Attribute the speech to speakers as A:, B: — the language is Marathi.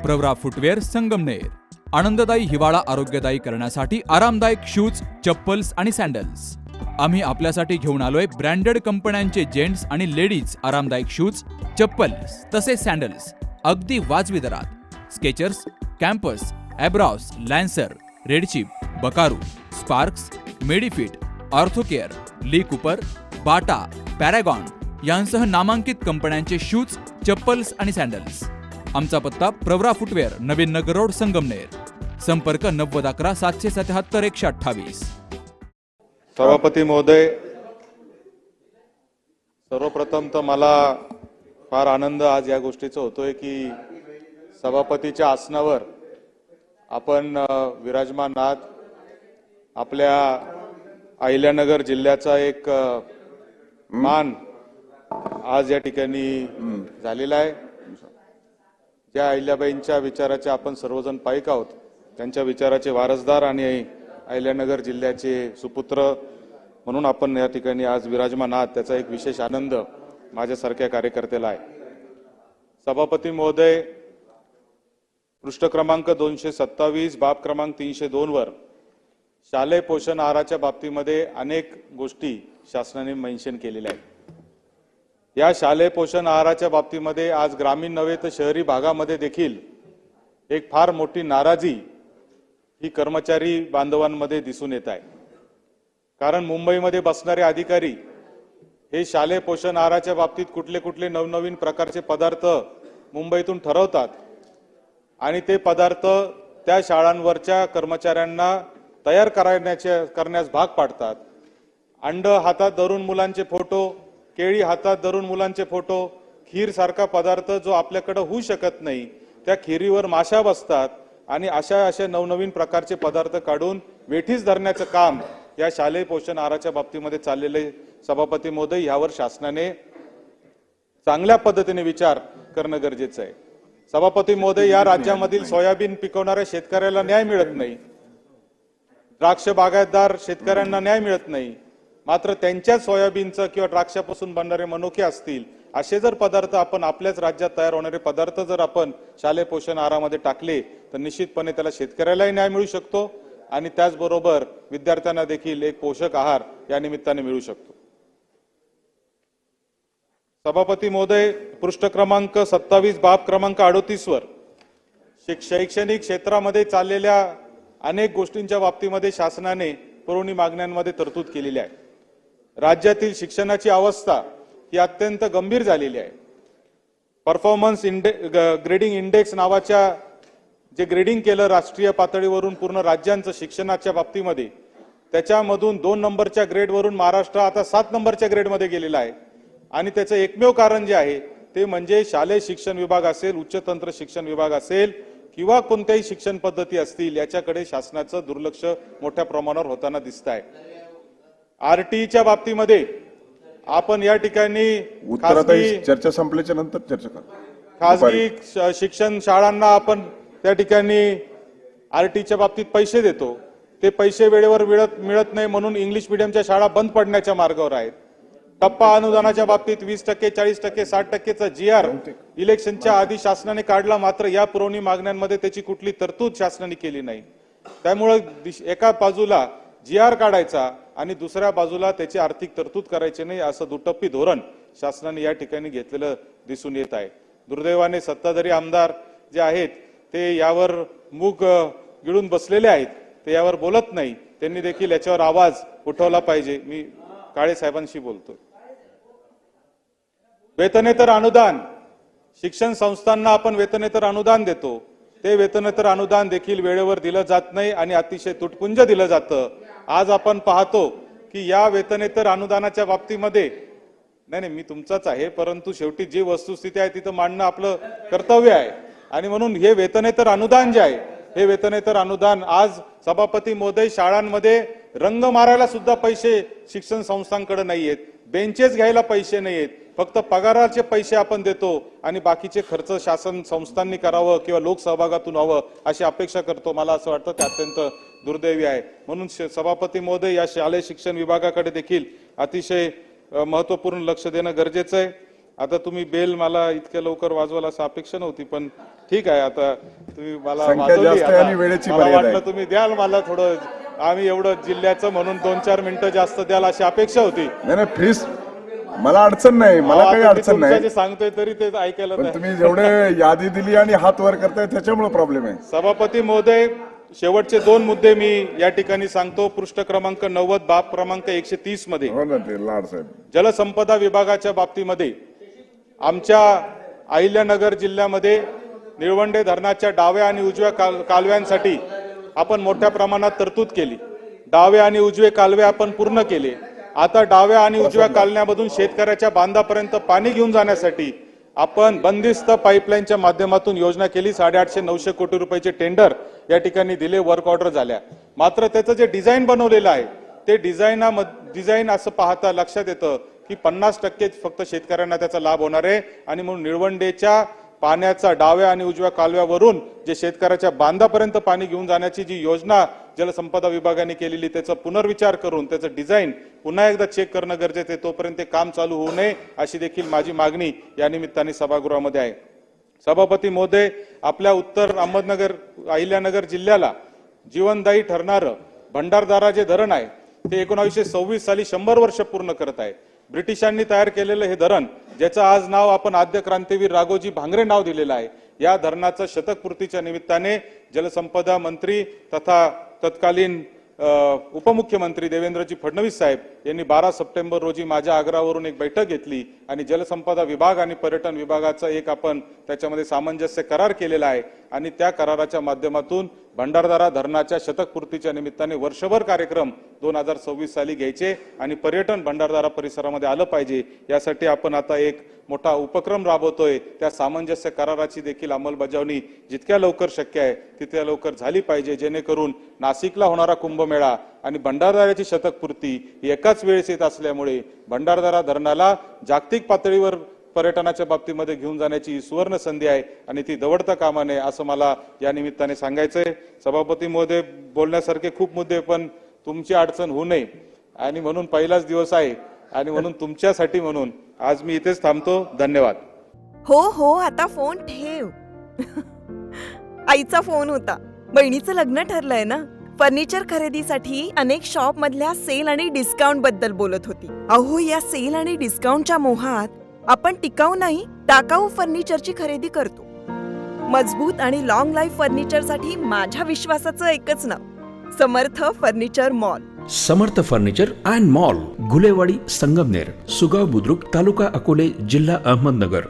A: प्रवरा फुटवेअर संगमनेर आनंददायी हिवाळा आरोग्यदायी करण्यासाठी आरामदायक शूज, चप्पल्स आणि सॅन्डल्स। आम्ही आपल्यासाठी घेऊन आलोय ब्रँडेड कंपन्यांचे जेंट्स आणि लेडीज आरामदायक शूज, चप्पल्स तसेच सॅन्डल्स अगदी वाजवी दरात। Skechers, Campus, Abros, Lancer, Red Chief, Buckaroo, Sparx, Medifit, Orthocare, Lee Cooper, Bata, Paragon यांसह नामांकित कंपन्यांचे शूज, चप्पल्स आणि सॅन्डल्स। आमचा पत्ता प्रवरा फुटवेअर, नवीन नगर रोड, संगमनेर। संपर्क 9011 777 128।
B: सभापती महोदय, सर्वप्रथम तर मला फार आनंद आज या गोष्टीचा होतोय की सभापतीच्या आसनावर आपण विराजमान आहात। आपल्या अहिल्यानगर जिल्ह्याचा एक मान आज या ठिकाणी झालेला आहे। ज्या अहिल्याबाईंच्या विचाराचे आपण सर्वजण पाईक आहोत, त्यांच्या विचाराचे वारसदार आणि अहिल्यानगर जिल्ह्याचे सुपुत्र म्हणून आपण या ठिकाणी आज विराजमान आहात, त्याचा एक विशेष आनंद माझ्यासारख्या कार्यकर्त्याला आहे। सभापती महोदय, पृष्ठ क्रमांक 227 बाब क्रमांक 302 वर शालेय पोषण आहाराच्या बाबतीमध्ये अनेक गोष्टी शासनाने मेन्शन केलेल्या आहेत। या शालेय पोषण आहाराच्या बाबतीमध्ये आज ग्रामीण नव्हे तर शहरी भागामध्ये देखील एक फार मोठी नाराजी ही कर्मचारी बांधवांमध्ये दिसून येत आहे। कारण मुंबईमध्ये बसणारे अधिकारी हे शालेय पोषण आहाराच्या बाबतीत कुठले कुठले नवनवीन प्रकारचे पदार्थ मुंबईतून ठरवतात आणि ते पदार्थ त्या शाळांवरच्या कर्मचाऱ्यांना तयार करण्यास भाग पाडतात। अंड हातात धरून मुलांचे फोटो, केळी हातात धरून मुलांचे फोटो, खीर सारखा पदार्थ जो आपल्याकडे होऊ शकत नाही, त्या खिरीवर माशा बसतात आणि अशा नवनवीन प्रकारचे पदार्थ काढून वेठीस धरण्याचं काम या शालेय पोषण आहाराच्या बाबतीमध्ये चाललेले। सभापती महोदय, यावर शासनाने चांगल्या पद्धतीने विचार करणं गरजेचं आहे। सभापती महोदय, या राज्यामधील सोयाबीन पिकवणाऱ्या शेतकऱ्याला न्याय मिळत नाही, द्राक्ष बागायतदार शेतकऱ्यांना न्याय मिळत नाही, मात्र त्यांच्या सोयाबीनचं किंवा द्राक्षापासून बनणारे मनुके असतील असे जर पदार्थ आपण आपल्याच राज्यात तयार होणारे पदार्थ जर आपण शालेय पोषण आहारामध्ये टाकले तर निश्चितपणे त्याला शेतकऱ्यालाही न्याय मिळू शकतो आणि त्याचबरोबर विद्यार्थ्यांना देखील एक पोषक आहार या निमित्ताने मिळू शकतो। सभापती महोदय, पृष्ठ क्रमांक 27 बाब क्रमांक 38 वर शैक्षणिक क्षेत्रामध्ये चाललेल्या अनेक गोष्टींच्या बाबतीमध्ये शासनाने पुरवणी मागण्यांमध्ये तरतूद केलेली आहे। राज्यातील शिक्षणाची अवस्था ही अत्यंत गंभीर झालेली आहे। परफॉर्मन्स ग्रेडिंग इंडेक्स नावाच्या जे ग्रेडिंग केलं राष्ट्रीय पातळीवरून पूर्ण राज्यांचं शिक्षणाच्या बाबतीमध्ये, त्याच्यामधून 2 नंबरच्या ग्रेडवरून महाराष्ट्र आता 7 नंबरच्या ग्रेडमध्ये गेलेला आहे आणि त्याचं एकमेव कारण जे आहे ते म्हणजे शालेय शिक्षण विभाग असेल, उच्च तंत्र शिक्षण विभाग असेल किंवा कोणत्याही शिक्षण पद्धती असतील, याच्याकडे शासनाचं दुर्लक्ष मोठ्या प्रमाणावर होताना दिसत आहे। आरटीईच्या बाबतीमध्ये आपण या ठिकाणी
C: चर्चा संपल्याच्या नंतर चर्चा करू।
B: खासगी शिक्षण शाळांना आपण त्या ठिकाणी आरटीईच्या बाबतीत पैसे देतो, ते पैसे वेळेवर मिळत नाही म्हणून इंग्लिश मीडियमच्या शाळा बंद पडण्याच्या मार्गावर आहेत। टप्पा अनुदानाच्या बाबतीत 20%, 40%, 60%चा GR इलेक्शनच्या आधी शासनाने काढला, मात्र या पुरवणी मागण्यांमध्ये त्याची कुठली तरतूद शासनाने केली नाही। त्यामुळे एका बाजूला GR काढायचा आणि दुसऱ्या बाजूला त्याची आर्थिक तरतूद करायची नाही, असं दुटप्पी धोरण शासनाने या ठिकाणी घेतलेलं दिसून येत आहे। दुर्दैवाने सत्ताधारी आमदार जे आहेत ते यावर मूग गिळून बसलेले आहेत, ते यावर बोलत नाही। त्यांनी देखील याच्यावर आवाज उठवला पाहिजे। मी काळे साहेबांशी बोलतोय। वेतनेतर अनुदान, शिक्षण संस्थांना आपण वेतनेतर अनुदान देतो, ते वेतनेतर अनुदान देखील वेळेवर दिलं जात नाही आणि अतिशय तुटपुंज दिलं जातं। आज आपण पाहतो की या वेतनेतर अनुदानाच्या बाबतीमध्ये नाही मी तुमचाच आहे, परंतु शेवटी जी वस्तुस्थिती आहे तिथं मांडणं आपलं कर्तव्य आहे आणि म्हणून हे वेतनेतर अनुदान जे आहे, हे वेतनेतर अनुदान आज सभापती महोदय, शाळांमध्ये रंग मारायला सुद्धा पैसे शिक्षण संस्थांकडे नाहीयेत, बेंचेस घ्यायला पैसे नाहीयेत, फक्त पगाराचे पैसे आपण देतो आणि बाकीचे खर्च शासन संस्थांनी करावं किंवा लोकसहभागातून व्हावं अशी अपेक्षा करतो। मला असं वाटतं ते अत्यंत दुर्दैवी आहे। म्हणून सभापती महोदय, या शालेय शिक्षण विभागाकडे देखील अतिशय महत्त्वपूर्ण लक्ष देणं गरजेचं आहे। आता तुम्ही बेल मला इतक्या लवकर वाजवाल असं अपेक्षा नव्हती, पण ठीक आहे. आता तुम्ही मला
C: संख्या
B: वाजवली.
C: जास्त आहे
B: आता
C: आणि वेळेची
B: मला
C: मर्यादा
B: वाटलं
C: आहे.
B: तुम्ही द्याल मला थोडं, आम्ही एवढं जिल्ह्याचं म्हणून 2-4 मिनिटं जास्त द्याल अशी अपेक्षा होती.
C: नाही प्लीज, मला अडचण नाही, मला काही
B: आता मी
C: अडचण
B: तुमचं
C: नाही,
B: जे सांगतोय तरी ते ऐकायला
C: पण
B: तयार.
C: तुम्ही जेवढे यादी दिली आणि हात वर करताय त्याच्यामुळे प्रॉब्लेम आहे.
B: सभापती महोदय, शेवटचे 2 मुद्दे मी या ठिकाणी सांगतो. पृष्ठ क्रमांक 90 बाब क्रमांक 130 मध्ये
C: हो ना, ते लाड साहेब.
B: जलसंपदा विभागाच्या बाबतीमध्ये आमच्या अहिल्यानगर जिल्ह्यामध्ये निळवंडे धरणाच्या डाव्या आणि उजव्या कालव्यांसाठी आपण मोठ्या प्रमाणात तरतूद केली. डावे आणि उजवे कालवे आपण पूर्ण केले. आता डाव्या आणि उजव्या कालव्यामधून शेतकऱ्याच्या बांधापर्यंत पाणी घेऊन जाण्यासाठी आपण बंदिस्त पाईपलाईनच्या माध्यमातून योजना केली. 850-900 कोटी रुपयाचे टेंडर या ठिकाणी दिले, वर्क ऑर्डर झाल्या. मात्र त्याचं जे डिझाईन बनवलेलं आहे ते डिझाईन असं पाहता लक्षात येतं की 50% फक्त शेतकऱ्यांना त्याचा लाभ होणार आहे. आणि म्हणून निळवंडेच्या पाण्याचा डाव्या आणि उजव्या कालव्यावरून जे शेतकऱ्याच्या बांधापर्यंत पाणी घेऊन जाण्याची जी योजना जलसंपदा विभागाने केलेली, त्याचा पुनर्विचार करून त्याचं डिझाईन पुन्हा एकदा चेक करणं गरजेचं आहे. तोपर्यंत काम चालू होऊ नये अशी देखील माझी मागणी या निमित्ताने सभागृहामध्ये आहे. सभापती महोदय, आपल्या उत्तर अहमदनगर अहिल्यानगर जिल्ह्याला जीवनदायी ठरणारं भंडारदारा जे धरण आहे ते 1926 साली 100 वर्ष पूर्ण करत आहे. ब्रिटिशांनी तयार केलेलं हे धरण, ज्याचं आज नाव आपण आद्य क्रांतीवीर राघोजी भांगरे नाव दिलेलं आहे, या धरणाचं शतकपूर्तीच्या निमित्ताने जलसंपदा मंत्री तथा तत्कालीन उपमुख्यमंत्री देवेंद्रजी फडणवीस साहेब यांनी 12 सप्टेंबर रोजी माझ्या आग्रहावरून एक बैठक घेतली आणि जलसंपदा विभाग आणि पर्यटन विभागाचा एक आपण त्याच्यामध्ये सामंजस्य करार केलेला आहे. आणि त्या कराराच्या माध्यमातून भंडारदारा धरणाच्या शतकपूर्तीच्या निमित्ताने वर्षभर कार्यक्रम 2026 साली घ्यायचे आणि पर्यटन भंडारदारा परिसरामध्ये आलं पाहिजे, यासाठी आपण आता एक मोठा उपक्रम राबवतोय. त्या सामंजस्य कराराची देखील अंमलबजावणी जितक्या लवकर शक्य आहे तितक्या लवकर झाली पाहिजे, जेणेकरून नाशिकला होणारा कुंभमेळा आणि भंडारदाराची शतकपूर्ती ही एकाच वेळेस येत असल्यामुळे भंडारदारा धरणाला जागतिक पातळीवर पर्यटनाच्या बाबतीमध्ये घेऊन जाण्याची ही सुवर्ण संधी आहे आणि ती दवडता कामा नये असं मला या निमित्ताने सांगायचंय. सभापती महोदय, बोलण्यासारखे खूप मुद्दे, पण तुमची अडचण होऊ नये आणि म्हणून पहिलाच दिवस आहे आणि म्हणून तुमच्यासाठी म्हणून आज मी इथेच थांबतो. धन्यवाद.
D: हो, आता फोन ठेव. आईचा फोन होता. बहिणीचं लग्न ठरलंय ना, फर्निचर खरेदीसाठी अनेक शॉप मधल्या सेल आणि डिस्काउंट बद्दल बोलत होती. अहो, या सेल आणि डिस्काउंटच्या मोहात आपण टिकाऊ नाही, टाकाऊ फर्निचरची खरेदी करतो. मजबूत आणि लॉंग लाईफ फर्निचरसाठी माझ्या विश्वासाचं एकच नाव, Samarth furniture mall.
E: Samarth furniture and mall, Guleywadi, Sangamner, Sugaon Budruk, taluka Akole, जिल्हा अहमदनगर.